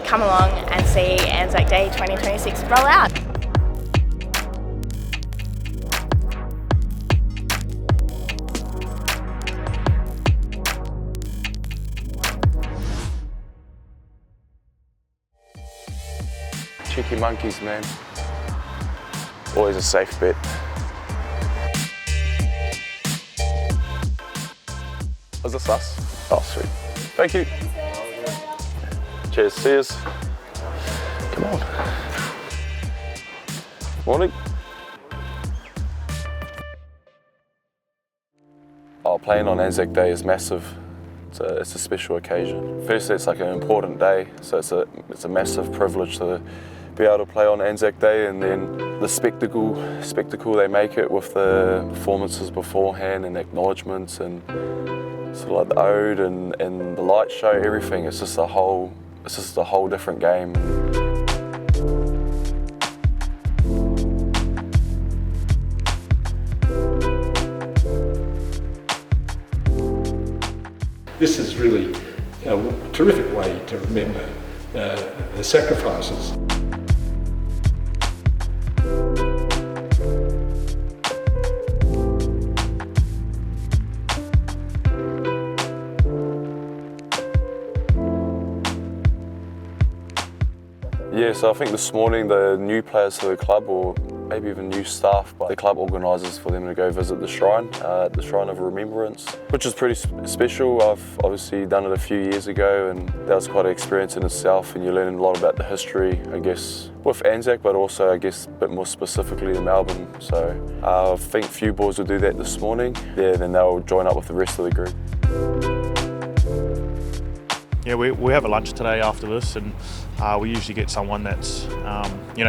come along and see ANZAC Day 2026 roll out. Cheeky monkeys, man. Always a safe bet. Was this us? Oh, sweet. Thank you. Cheers, see us. Come on. Morning. Oh, playing on ANZAC Day is massive. It's a special occasion. Firstly, it's like an important day, so it's a massive privilege to be able to play on ANZAC Day, and then the spectacle they make it with the performances beforehand and acknowledgements and sort of like the ode and the light show, everything. It's just a whole different game. This is really a terrific way to remember the sacrifices. Yeah, so I think this morning the new players to the club, or maybe even new staff, but the club organises for them to go visit the Shrine of Remembrance, which is pretty special. I've obviously done it a few years ago, and that was quite an experience in itself, and you learn a lot about the history, I guess, with ANZAC, but also, I guess, a bit more specifically to Melbourne. So I think a few boys will do that this morning. Yeah, then they'll join up with the rest of the group. Yeah, we have a lunch today after this, and we usually get someone that's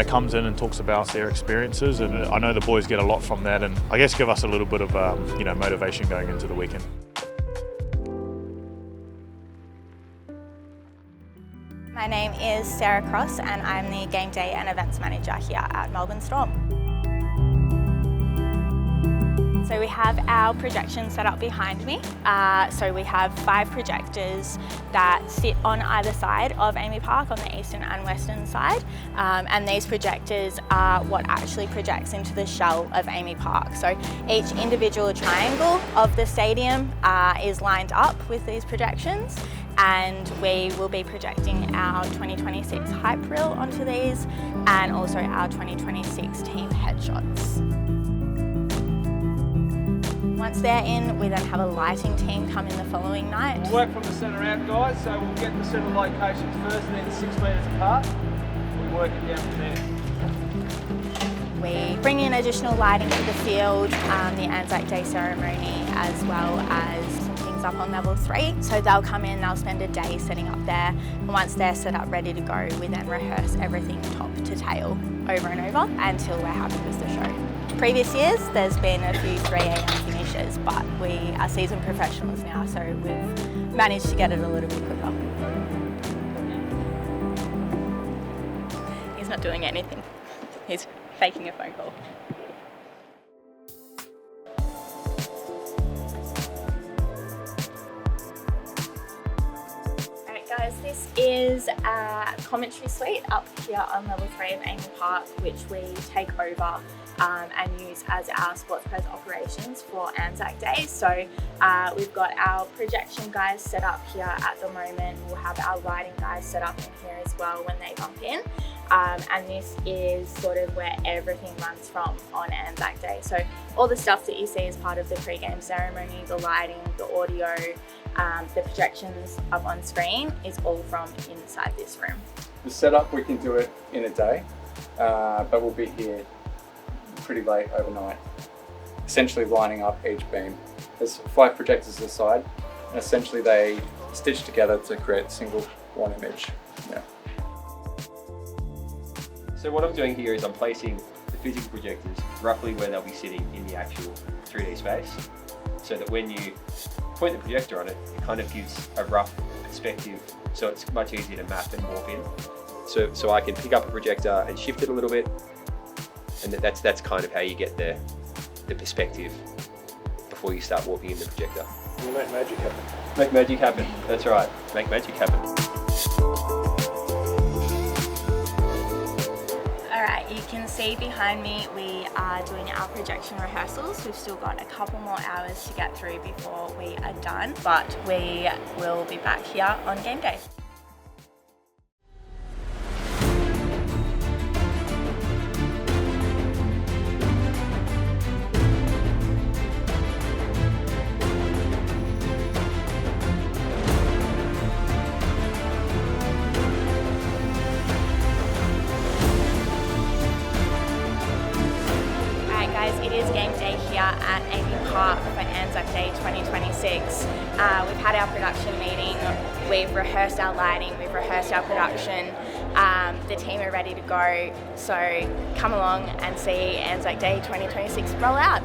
comes in and talks about their experiences, and I know the boys get a lot from that, and I guess give us a little bit of motivation going into the weekend. My name is Sarah Cross, and I'm the Game Day and Events Manager here at Melbourne Storm. So we have our projection set up behind me. So we have 5 projectors that sit on either side of AAMI Park, on the eastern and western side. And these projectors are what actually projects into the shell of AAMI Park. So each individual triangle of the stadium is lined up with these projections, and we will be projecting our 2026 hype reel onto these, and also our 2026 team headshots. Once they're in, we then have a lighting team come in the following night. We'll work from the centre out, guys, so we'll get the centre locations first, and then 6 metres apart. We work it down from there. We bring in additional lighting to the field, the ANZAC Day ceremony, as well as some things up on level 3. So they'll come in, they'll spend a day setting up there, and once they're set up ready to go, we then rehearse everything top to tail over and over until we're happy with the show. Previous years, there's been a few 3 a.m. finishes, but we are seasoned professionals now, so we've managed to get it a little bit quicker. He's not doing anything. He's faking a phone call. Alright guys, this is a commentary suite up here on level 3 of AAMI Park, which we take over and use as our sports pres operations for ANZAC Day. So we've got our projection guys set up here at the moment. We'll have our lighting guys set up in here as well when they bump in. And this is sort of where everything runs from on ANZAC Day. So all the stuff that you see as part of the pre-game ceremony, the lighting, the audio, the projections up on screen is all from inside this room. The setup, we can do it in a day, but we'll be here pretty late overnight, essentially lining up each beam. There's 5 projectors aside, and essentially they stitch together to create a single one image. Yeah. So what I'm doing here is I'm placing the physical projectors roughly where they'll be sitting in the actual 3D space, so that when you point the projector on it, it kind of gives a rough perspective, so it's much easier to map and warp in. So I can pick up a projector and shift it a little bit, and that's kind of how you get the perspective before you start warping in the projector. You make magic happen. Make magic happen, that's right, make magic happen. see behind me, we are doing our projection rehearsals. We've still got a couple more hours to get through before we are done, but we will be back here on game day. It is game day here at AAMI Park for ANZAC Day 2026. We've had our production meeting, we've rehearsed our lighting, we've rehearsed our production. The team are ready to go, so come along and see ANZAC Day 2026 roll out.